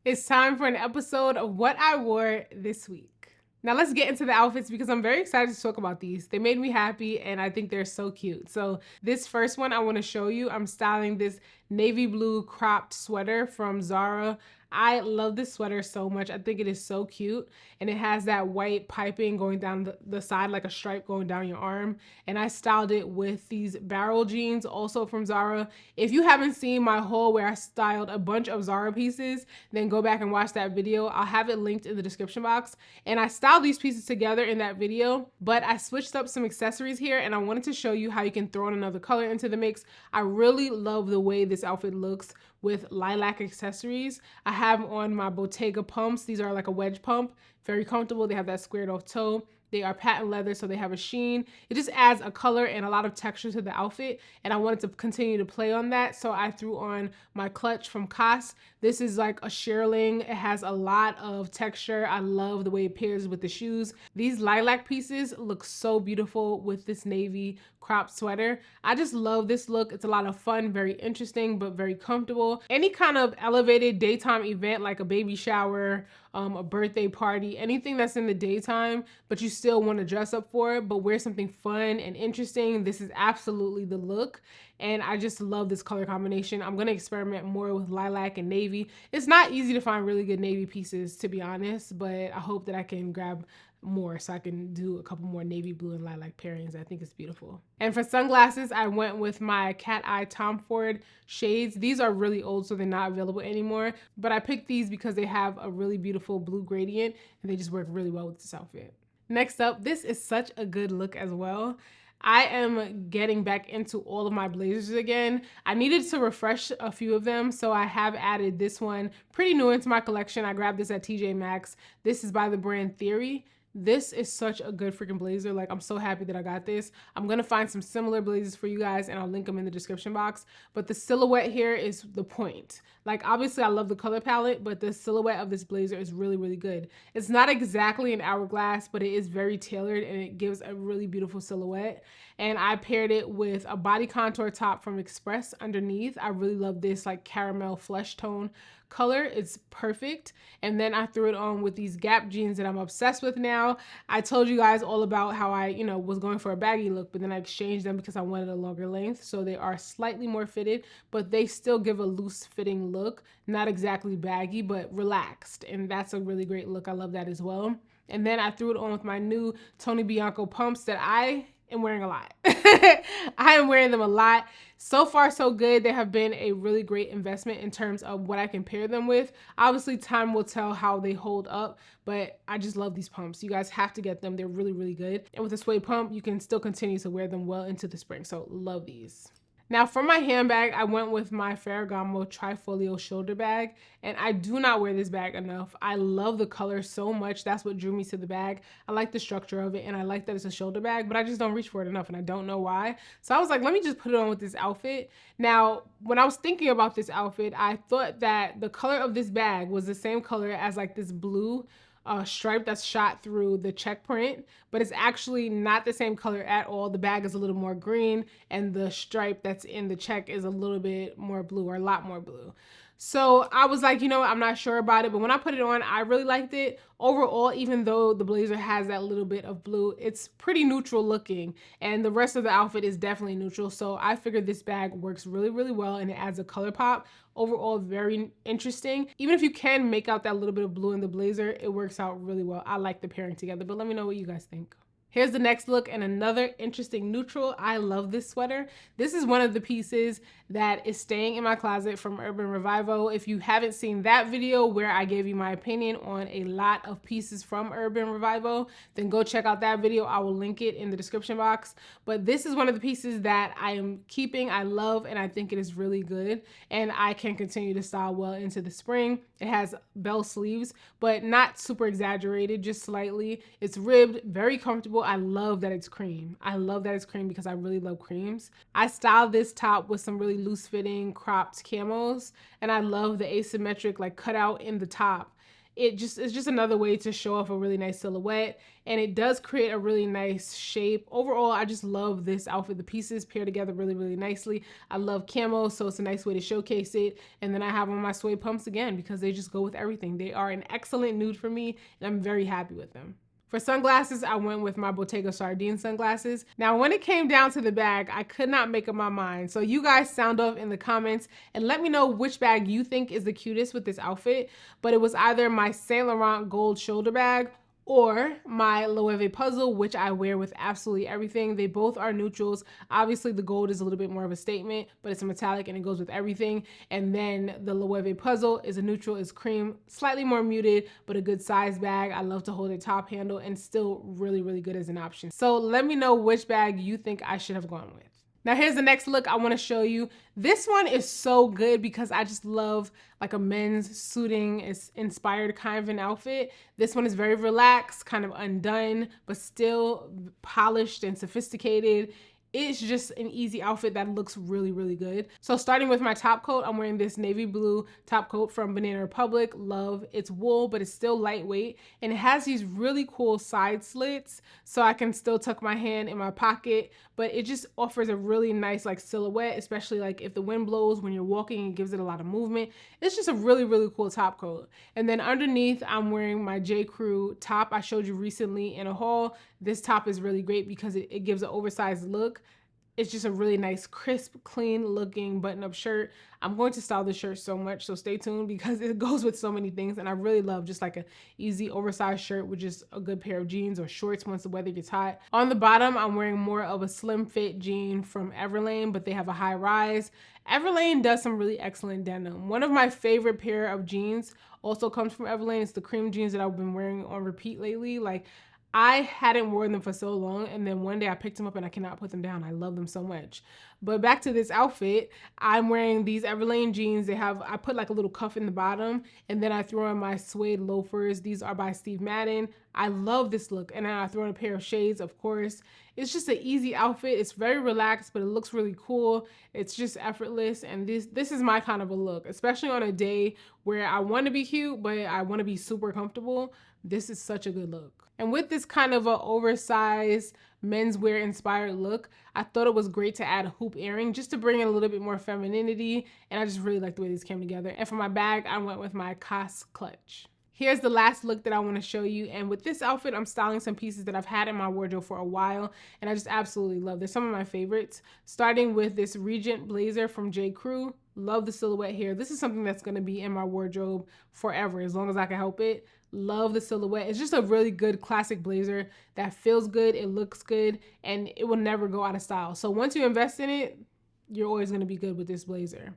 It's time for an episode of what I wore this week. Now let's get into the outfits because I'm very excited to talk about these. They made me happy and I think they're so cute. So this first one I want to show you, I'm styling this navy blue cropped sweater from Zara. I love this sweater so much. I think it is so cute. And it has that white piping going down the side, like a stripe going down your arm. And I styled it with these barrel jeans, also from Zara. If you haven't seen my haul where I styled a bunch of Zara pieces, then go back and watch that video. I'll have it linked in the description box. And I styled these pieces together in that video, but I switched up some accessories here and I wanted to show you how you can throw in another color into the mix. I really love the way this outfit looks with lilac accessories. I have on my Bottega pumps. These are like a wedge pump, very comfortable. They have that squared off toe. They are patent leather, so they have a sheen. It just adds a color and a lot of texture to the outfit, and I wanted to continue to play on that, so I threw on my clutch from COS. This is like a shearling. It has a lot of texture. I love the way it pairs with the shoes. These lilac pieces look so beautiful with this navy cropped sweater. I just love this look. It's a lot of fun, very interesting, but very comfortable. Any kind of elevated daytime event like a baby shower, a birthday party, anything that's in the daytime, but you still want to dress up for it, but wear something fun and interesting. This is absolutely the look. And I just love this color combination. I'm going to experiment more with lilac and navy. It's not easy to find really good navy pieces, to be honest, but I hope that I can grab more so I can do a couple more navy blue and lilac pairings. I think it's beautiful. And for sunglasses, I went with my cat eye Tom Ford shades. These are really old, so they're not available anymore, but I picked these because they have a really beautiful blue gradient and they just work really well with this outfit. Next up, this is such a good look as well. I am getting back into all of my blazers again. I needed to refresh a few of them, so I have added this one, pretty new into my collection. I grabbed this at TJ Maxx. This is by the brand Theory. This is such a good freaking blazer. Like, I'm so happy that I got this. I'm gonna find some similar blazers for you guys and I'll link them in the description box. But the silhouette here is the point. Like, obviously I love the color palette, but the silhouette of this blazer is really, really good. It's not exactly an hourglass, but it is very tailored and it gives a really beautiful silhouette. And I paired it with a body contour top from Express underneath. I really love this like caramel flesh tone color. It's perfect. And then I threw it on with these Gap jeans that I'm obsessed with now. I told you guys all about how I, was going for a baggy look, but then I exchanged them because I wanted a longer length. So they are slightly more fitted, but they still give a loose fitting look. Not exactly baggy, but relaxed. And that's a really great look. I love that as well. And then I threw it on with my new Tony Bianco pumps that I am wearing a lot. I am wearing them a lot. So far, so good. They have been a really great investment in terms of what I can pair them with. Obviously, time will tell how they hold up, but I just love these pumps. You guys have to get them. They're really, really good. And with a suede pump, you can still continue to wear them well into the spring. So love these. Now for my handbag, I went with my Ferragamo Trifolio shoulder bag, and I do not wear this bag enough. I love the color so much. That's what drew me to the bag. I like the structure of it, and I like that it's a shoulder bag, but I just don't reach for it enough, and I don't know why. So I was like, let me just put it on with this outfit. Now, when I was thinking about this outfit, I thought that the color of this bag was the same color as like this blue stripe that's shot through the check print, but it's actually not the same color at all. The bag is a little more green and the stripe that's in the check is a little bit more blue, or a lot more blue. So I was like, I'm not sure about it, but when I put it on, I really liked it. Overall, even though the blazer has that little bit of blue, it's pretty neutral looking, and the rest of the outfit is definitely neutral. So I figured this bag works really, really well, and it adds a color pop. Overall, very interesting. Even if you can make out that little bit of blue in the blazer, it works out really well. I like the pairing together, but let me know what you guys think. Here's the next look and another interesting neutral. I love this sweater. This is one of the pieces that is staying in my closet from Urban Revival. If you haven't seen that video where I gave you my opinion on a lot of pieces from Urban Revival, then go check out that video. I will link it in the description box. But this is one of the pieces that I am keeping, I love, and I think it is really good. And I can continue to style well into the spring. It has bell sleeves, but not super exaggerated, just slightly. It's ribbed, very comfortable. I love that it's cream. I love that it's cream because I really love creams. I styled this top with some really loose fitting cropped camos, and I love the asymmetric like cutout in the top. It's just another way to show off a really nice silhouette, and it does create a really nice shape. Overall, I just love this outfit. The pieces pair together really, really nicely. I love camo, so it's a nice way to showcase it. And then I have on my suede pumps again because they just go with everything. They are an excellent nude for me, and I'm very happy with them. For sunglasses, I went with my Bottega sardine sunglasses. Now, when it came down to the bag, I could not make up my mind. So you guys sound off in the comments and let me know which bag you think is the cutest with this outfit. But it was either my Saint Laurent gold shoulder bag or my Loewe puzzle, which I wear with absolutely everything. They both are neutrals. Obviously, the gold is a little bit more of a statement, but it's a metallic and it goes with everything. And then the Loewe puzzle is a neutral, is cream, slightly more muted, but a good size bag. I love to hold a top handle and still really, really good as an option. So let me know which bag you think I should have gone with. Now here's the next look I want to show you. This one is so good because I just love like a men's suiting inspired kind of an outfit. This one is very relaxed, kind of undone, but still polished and sophisticated. It's just an easy outfit that looks really, really good. So starting with my top coat, I'm wearing this navy blue top coat from Banana Republic. Love, it's wool, but it's still lightweight. And it has these really cool side slits so I can still tuck my hand in my pocket, but it just offers a really nice like silhouette, especially like if the wind blows when you're walking, it gives it a lot of movement. It's just a really, really cool top coat. And then underneath, I'm wearing my J.Crew top I showed you recently in a haul. This top is really great because it gives an oversized look. It's just a really nice, crisp, clean looking button-up shirt. I'm going to style this shirt so much, so stay tuned because it goes with so many things. And I really love just like a easy oversized shirt with just a good pair of jeans or shorts once the weather gets hot. On the bottom, I'm wearing more of a slim fit jean from Everlane, but they have a high rise. Everlane does some really excellent denim. One of my favorite pair of jeans also comes from Everlane. It's the cream jeans that I've been wearing on repeat lately. Like, I hadn't worn them for so long, and then one day I picked them up and I cannot put them down. I love them so much. But back to this outfit, I'm wearing these Everlane jeans. I put like a little cuff in the bottom, and then I throw on my suede loafers. These are by Steve Madden. I love this look. And then I throw on a pair of shades, of course. It's just an easy outfit. It's very relaxed, but it looks really cool. It's just effortless. And this is my kind of a look, especially on a day where I want to be cute, but I want to be super comfortable. This is such a good look. And with this kind of an oversized menswear inspired look, I thought it was great to add a hoop earring just to bring in a little bit more femininity. And I just really like the way these came together. And for my bag, I went with my COS clutch. Here's the last look that I want to show you. And with this outfit, I'm styling some pieces that I've had in my wardrobe for a while, and I just absolutely love. They're some of my favorites, starting with this Regent blazer from J.Crew. Love the silhouette here. This is something that's going to be in my wardrobe forever, as long as I can help it. Love the silhouette. It's just a really good classic blazer that feels good, it looks good, and it will never go out of style. So once you invest in it, you're always going to be good with this blazer.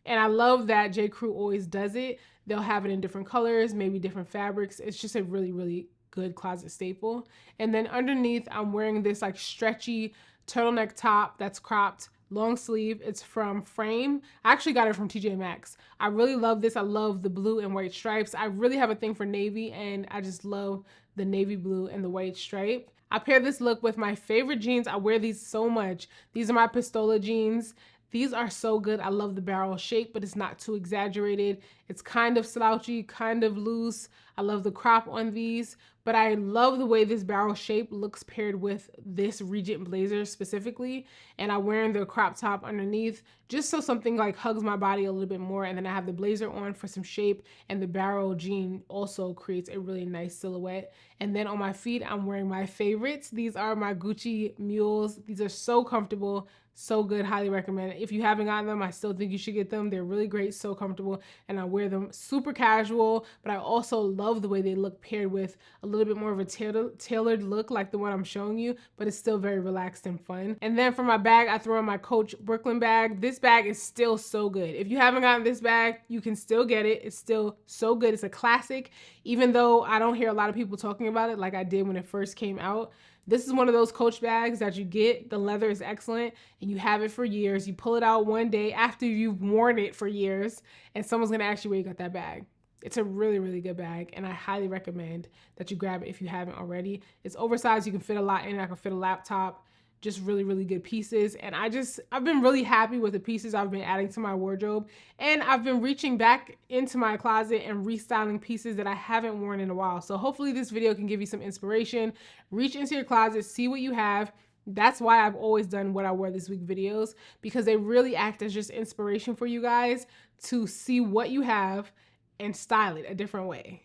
And I love that J.Crew always does it. They'll have it in different colors, maybe different fabrics. It's just a really, really good closet staple. And then underneath, I'm wearing this like stretchy turtleneck top that's cropped, long sleeve. It's from Frame. I actually got it from TJ Maxx. I really love this. I love the blue and white stripes. I really have a thing for navy, and I just love the navy blue and the white stripe. I pair this look with my favorite jeans. I wear these so much. These are my Pistola jeans. These are so good. I love the barrel shape, but it's not too exaggerated. It's kind of slouchy, kind of loose. I love the crop on these, but I love the way this barrel shape looks paired with this Regent blazer specifically. And I'm wearing the crop top underneath just so something like hugs my body a little bit more. And then I have the blazer on for some shape, and the barrel jean also creates a really nice silhouette. And then on my feet, I'm wearing my favorites. These are my Gucci mules. These are so comfortable, so good, highly recommend it. If you haven't gotten them, I still think you should get them. They're really great, so comfortable, and I wear them super casual, but I also love the way they look paired with a little bit more of a tailored look like the one I'm showing you, but it's still very relaxed and fun. And then for my bag, I throw in my Coach Brooklyn bag. This bag is still so good. If you haven't gotten this bag, you can still get it. It's still so good. It's a classic, even though I don't hear a lot of people talking about it like I did when it first came out. This is one of those Coach bags that you get. The leather is excellent, and you have it for years. You pull it out one day after you've worn it for years, and someone's gonna ask you where you got that bag. It's a really, really good bag, and I highly recommend that you grab it if you haven't already. It's oversized. You can fit a lot in it. I can fit a laptop. just really, really good pieces. And I've been really happy with the pieces I've been adding to my wardrobe. And I've been reaching back into my closet and restyling pieces that I haven't worn in a while. So hopefully this video can give you some inspiration. Reach into your closet, see what you have. That's why I've always done what I wore this week videos, because they really act as just inspiration for you guys to see what you have and style it a different way.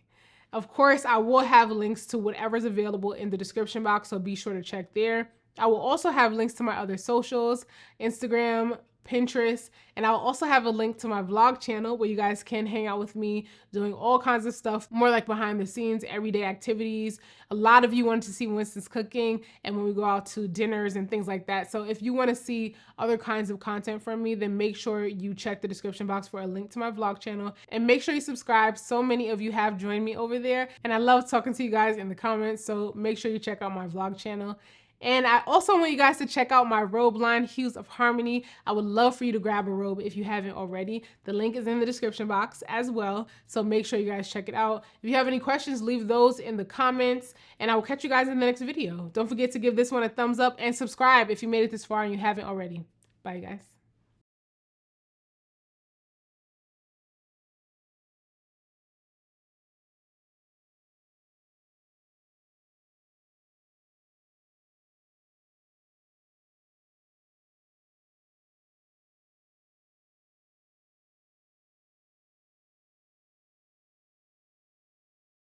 Of course, I will have links to whatever's available in the description box, so be sure to check there. I will also have links to my other socials, Instagram, Pinterest, and I'll also have a link to my vlog channel where you guys can hang out with me doing all kinds of stuff, more like behind the scenes, everyday activities. A lot of you wanted to see Winston's cooking and when we go out to dinners and things like that. So if you want to see other kinds of content from me, then make sure you check the description box for a link to my vlog channel, and make sure you subscribe. So many of you have joined me over there, and I love talking to you guys in the comments, so make sure you check out my vlog channel. And I also want you guys to check out my robe line, Hues of Harmony. I would love for you to grab a robe if you haven't already. The link is in the description box as well, so make sure you guys check it out. If you have any questions, leave those in the comments, and I will catch you guys in the next video. Don't forget to give this one a thumbs up and subscribe if you made it this far and you haven't already. Bye, guys.